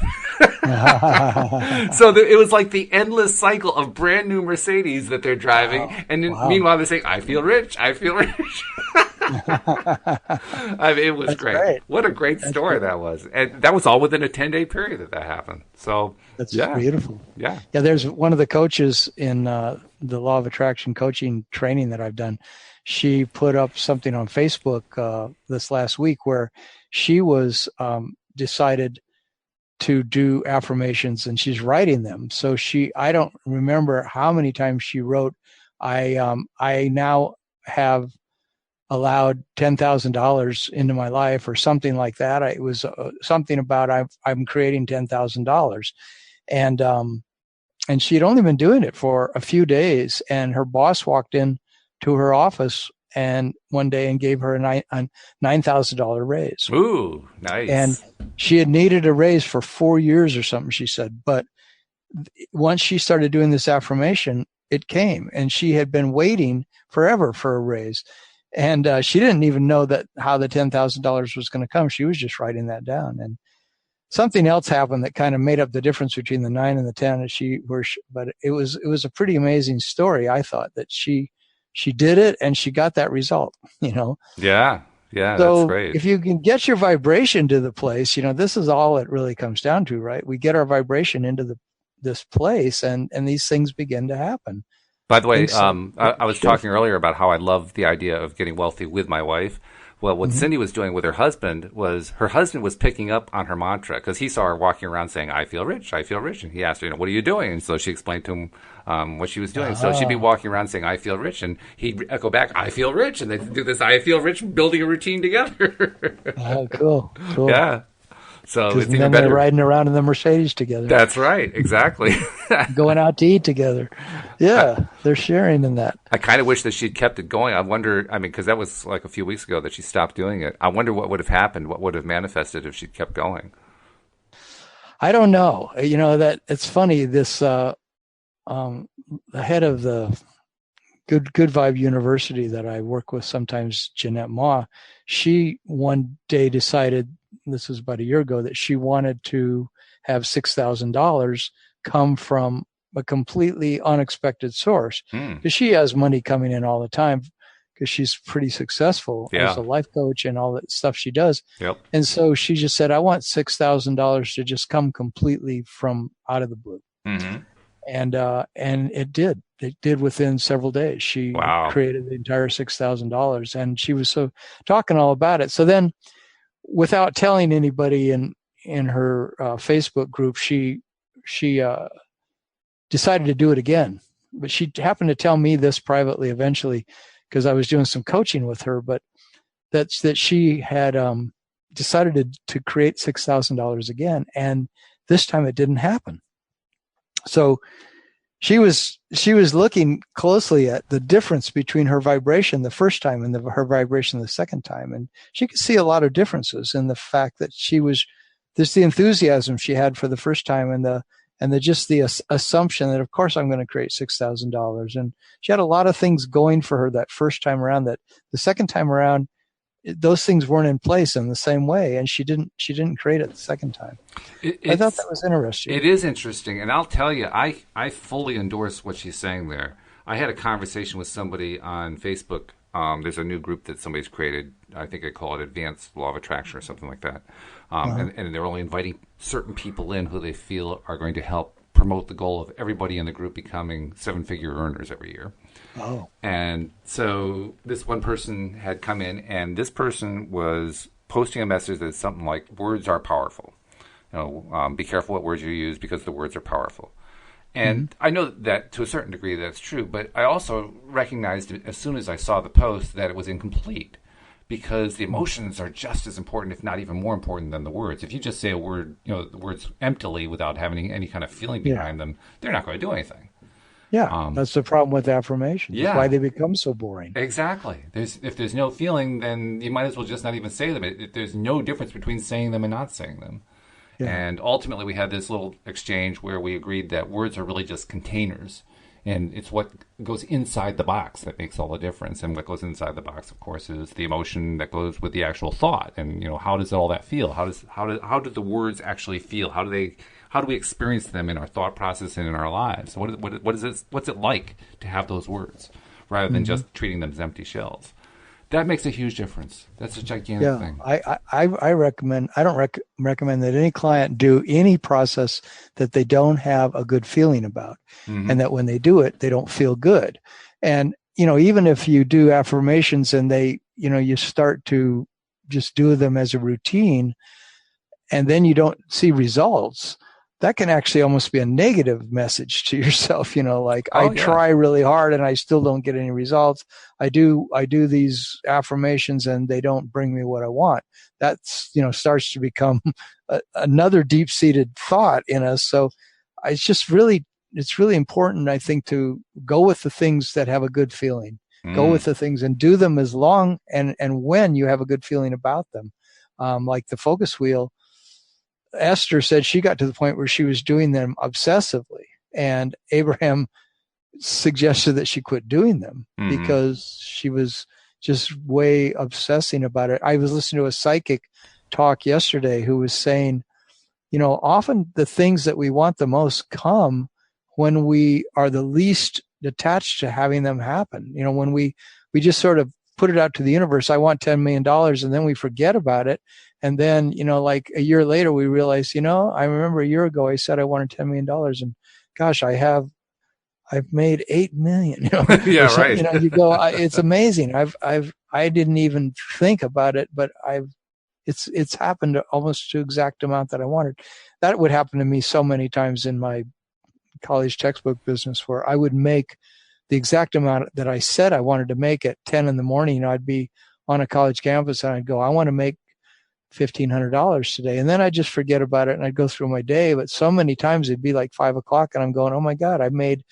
So it was like the endless cycle of brand new Mercedes that they're driving. And then, meanwhile, they're saying, I feel rich. I feel rich. I mean, it was great. What a great story that was. And that was all within a 10-day period that happened. So that's beautiful. Yeah. There's one of the coaches in the Law of Attraction coaching training that I've done. She put up something on Facebook this last week where she was decided to do affirmations and she's writing them. So I don't remember how many times she wrote, I now have allowed $10,000 into my life or something like that. It was something about I'm creating $10,000, and she had only been doing it for a few days. And her boss walked in to her office and one day and gave her a $9,000 raise. Ooh, nice! And she had needed a raise for 4 years or something, she said. But once she started doing this affirmation, it came, and she had been waiting forever for a raise. And she didn't even know how the $10,000 was going to come. She was just writing that down. And something else happened that kind of made up the difference between the 9 and the 10. But it was a pretty amazing story. I thought that she did it and she got that result. Yeah, so that's great. If you can get your vibration to the place, this is all it really comes down to, right? We get our vibration into this place, and these things begin to happen. By the way, I was talking earlier about how I love the idea of getting wealthy with my wife. Well, what Cindy was doing with her husband was picking up on her mantra because he saw her walking around saying, I feel rich, I feel rich. And he asked her, what are you doing? And so she explained to him what she was doing. So she'd be walking around saying, I feel rich. And he'd echo back, I feel rich. And they'd do this, I feel rich, building a routine together. Oh, cool. Yeah. So it's even then better. They're riding around in the Mercedes together. That's right. Exactly. Going out to eat together. Yeah, they're sharing in that. I kind of wish that she'd kept it going. I wonder, because that was like a few weeks ago that she stopped doing it. I wonder what would have happened, what would have manifested if she'd kept going. I don't know. That it's funny. This the head of the Good Vibe University that I work with sometimes, Jeanette Ma, she one day decided, this was about a year ago, that she wanted to have $6,000 come from a completely unexpected source, because she has money coming in all the time because she's pretty successful as a life coach and all that stuff she does. Yep. And so she just said, I want $6,000 to just come completely from out of the blue. Mm-hmm. And it did. It did within several days. She created the entire $6,000, and she was talking all about it. So then, without telling anybody in her Facebook group, she decided to do it again. But she happened to tell me this privately eventually, because I was doing some coaching with her. But that she had decided to create $6,000 again, and this time it didn't happen. So she was looking closely at the difference between her vibration the first time and her vibration the second time, and she could see a lot of differences in the fact that there's the enthusiasm she had for the first time, and the just the assumption that of course I'm going to create $6,000, and she had a lot of things going for her that first time around that the second time around those things weren't in place in the same way, and she didn't create it the second time. I thought that was interesting. It is interesting, and I'll tell you, I fully endorse what she's saying there. I had a conversation with somebody on Facebook. There's a new group that somebody's created. I think they call it Advanced Law of Attraction or something like that. And they're only inviting certain people in who they feel are going to help promote the goal of everybody in the group becoming seven-figure earners every year. Oh. And so this one person had come in, and this person was posting a message that's something like, words are powerful. Be careful what words you use because the words are powerful. And I know that to a certain degree that's true, but I also recognized as soon as I saw the post that it was incomplete, because the emotions are just as important, if not even more important than the words. If you just say a word, the words emptily without having any kind of feeling behind them, they're not going to do anything. Yeah, that's the problem with affirmations. Yeah. That's why they become so boring. Exactly. If there's no feeling, then you might as well just not even say them. There's no difference between saying them and not saying them. Yeah. And ultimately, we had this little exchange where we agreed that words are really just containers. And it's what goes inside the box that makes all the difference. And what goes inside the box, of course, is the emotion that goes with the actual thought. And how does all that feel? How do the words actually feel? How do we experience them in our thought process and in our lives? What's it like to have those words rather than just treating them as empty shells? That makes a huge difference. That's a gigantic thing. I recommend. I don't recommend that any client do any process that they don't have a good feeling about, and that when they do it, they don't feel good. And even if you do affirmations and you start to just do them as a routine, and then you don't see results, that can actually almost be a negative message to yourself. I try really hard and I still don't get any results. I do these affirmations and they don't bring me what I want. That's, starts to become another deep-seated thought in us. So it's really important, I think, to go with the things that have a good feeling. Go with the things and do them as long and when you have a good feeling about them. Like the focus wheel, Esther said she got to the point where she was doing them obsessively, and Abraham suggested that she quit doing them because she was just way obsessing about it. I was listening to a psychic talk yesterday who was saying, often the things that we want the most come when we are the least attached to having them happen. When we just sort of put it out to the universe, I want $10 million, and then we forget about it. And then, like a year later, we realize, I remember a year ago, I said I wanted $10 million, and gosh, I've made 8 million. Yeah, right. You go, it's amazing. I didn't even think about it, but it's happened almost to exact amount that I wanted. That would happen to me so many times in my college textbook business, where I would make the exact amount that I said I wanted to make at 10 in the morning. I'd be on a college campus and I'd go, I want to make $1,500 today. And then I'd just forget about it and I'd go through my day. But so many times it'd be like 5 o'clock and I'm going, oh my God, I made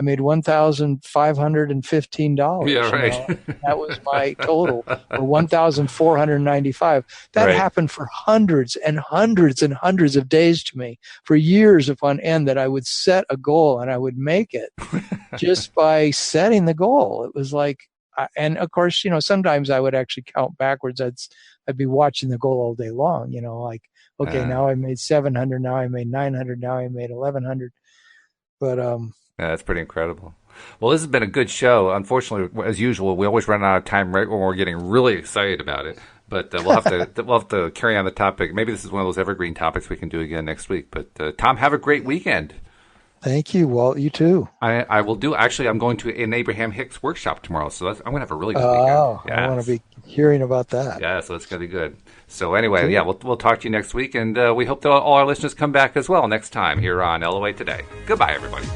$1,515. Yeah, right. That was my total, or $1,495. That happened for hundreds and hundreds and hundreds of days to me for years upon end, that I would set a goal and I would make it just by setting the goal. It was like, and of course, sometimes I would actually count backwards. I'd be watching the goal all day long, like, okay, now I made 700, now I made 900, now I made 1,100. But, yeah, that's pretty incredible. Well, this has been a good show. Unfortunately, as usual, we always run out of time right when we're getting really excited about it. But we'll have to carry on the topic. Maybe this is one of those evergreen topics we can do again next week. But Tom, have a great weekend. Thank you, Walt. You too. I will do. Actually, I'm going to an Abraham-Hicks workshop tomorrow, so I'm going to have a really good weekend. Oh, yes. I want to be hearing about that. Yeah, so it's going to be good. So anyway, we'll talk to you next week, and we hope that all our listeners come back as well next time here on LOA Today. Goodbye, everybody.